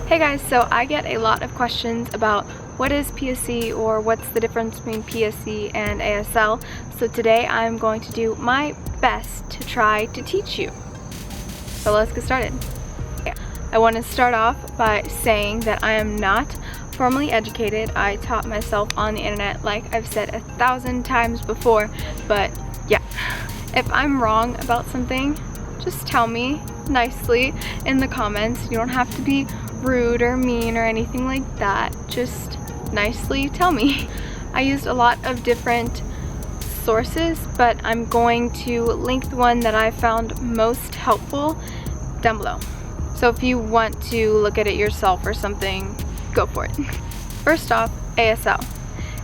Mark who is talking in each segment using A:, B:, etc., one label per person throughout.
A: Hey guys, so I get a lot of questions about what is PSC or what's the difference between PSC and ASL. So today I'm going to do my best to try to teach you. So let's get started. I want to start off by saying that I am not formally educated. I taught myself on the internet, like I've said 1,000 times before, but yeah. If I'm wrong about something, just tell me nicely in the comments. You don't have to be rude or mean or anything like that. Just nicely tell me. I used a lot of different sources, but I'm going to link the one that I found most helpful down below. So if you want to look at it yourself or something, go for it. First off, ASL.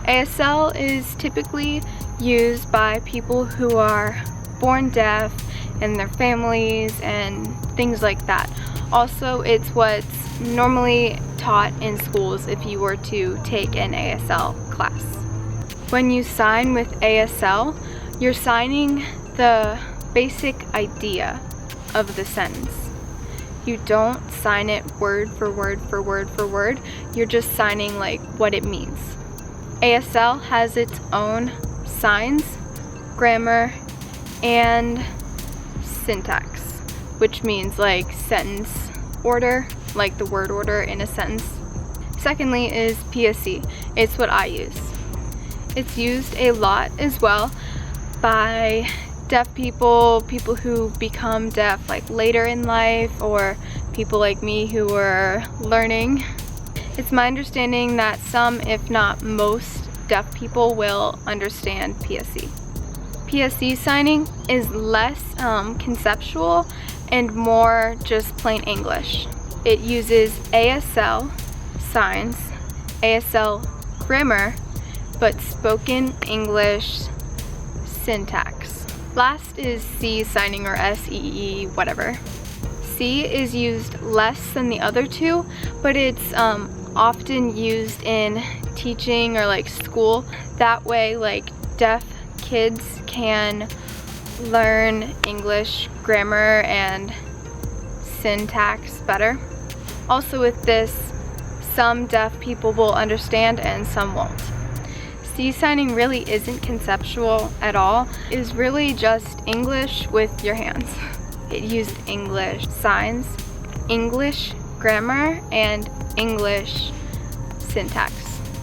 A: ASL is typically used by people who are born deaf and their families and things like that. Also, it's what's normally taught in schools if you were to take an ASL class. When you sign with ASL, you're signing the basic idea of the sentence. You don't sign it word for word for word for word. You're just signing like what it means. ASL has its own signs, grammar, and syntax, which means like sentence order, like the word order in a sentence. Secondly is PSC. It's what I use. It's used a lot as well by deaf people, people who become deaf like later in life, or people like me who are learning. It's my understanding that some, if not most, deaf people will understand PSC. PSC signing is less conceptual and more just plain English. It uses ASL signs, ASL grammar, but spoken English syntax. Last is C signing, or SEE, whatever. C is used less than the other two, but it's often used in teaching or like school. That way, like deaf kids can learn English grammar and syntax better. Also with this, some deaf people will understand and some won't. C signing really isn't conceptual at all. It is really just English with your hands. It used English signs, English grammar, and English syntax,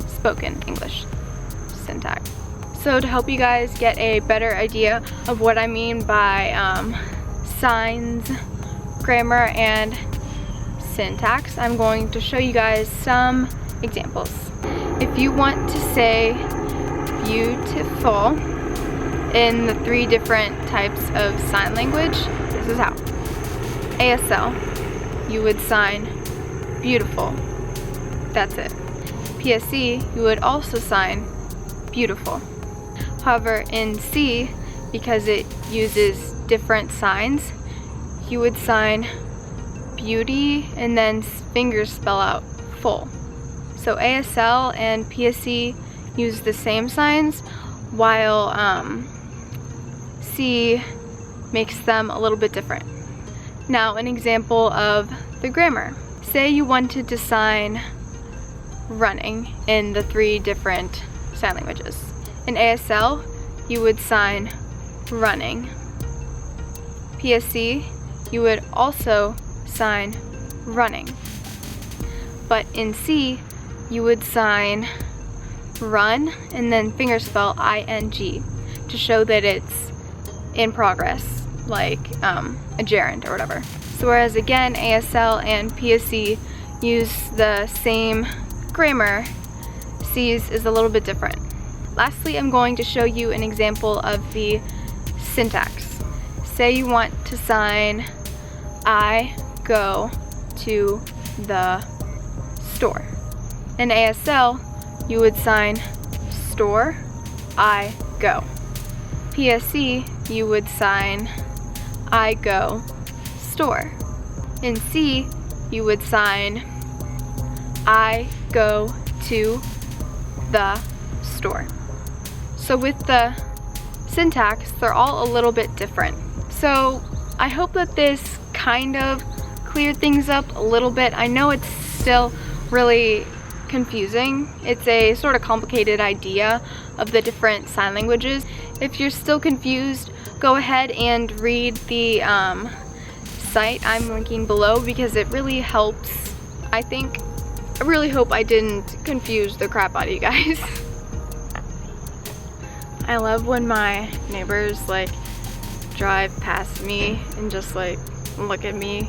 A: spoken English syntax. So to help you guys get a better idea of what I mean by signs, grammar, and syntax, I'm going to show you guys some examples. If you want to say beautiful in the 3 different types of sign language, this is how. ASL, you would sign beautiful. That's it. PSC, you would also sign beautiful. However, in C, because it uses different signs, you would sign beauty and then fingers spell out full. So ASL and PSC use the same signs, while C makes them a little bit different. Now, an example of the grammar. Say you wanted to sign running in the 3 different sign languages. In ASL, you would sign running. PSC, you would also sign running. But in C, you would sign run and then fingerspell ing to show that it's in progress, like a gerund or whatever. So whereas again, ASL and PSC use the same grammar, C's is a little bit different. Lastly, I'm going to show you an example of the syntax. Say you want to sign I go to the store. In ASL, you would sign store, I go. PSC, you would sign I go store. In C, you would sign I go to the store. So with the syntax, they're all a little bit different. So I hope that this kind of cleared things up a little bit. I know it's still really confusing. It's a sort of complicated idea of the different sign languages. If you're still confused, go ahead and read the site I'm linking below because it really helps, I think. I really hope I didn't confuse the crap out of you guys. I love when my neighbors like drive past me and just like look at me.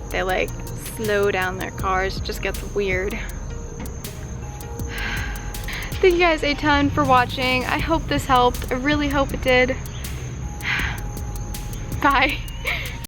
A: They like slow down their cars. It just gets weird. Thank you guys a ton for watching. I hope this helped. I really hope it did. Bye.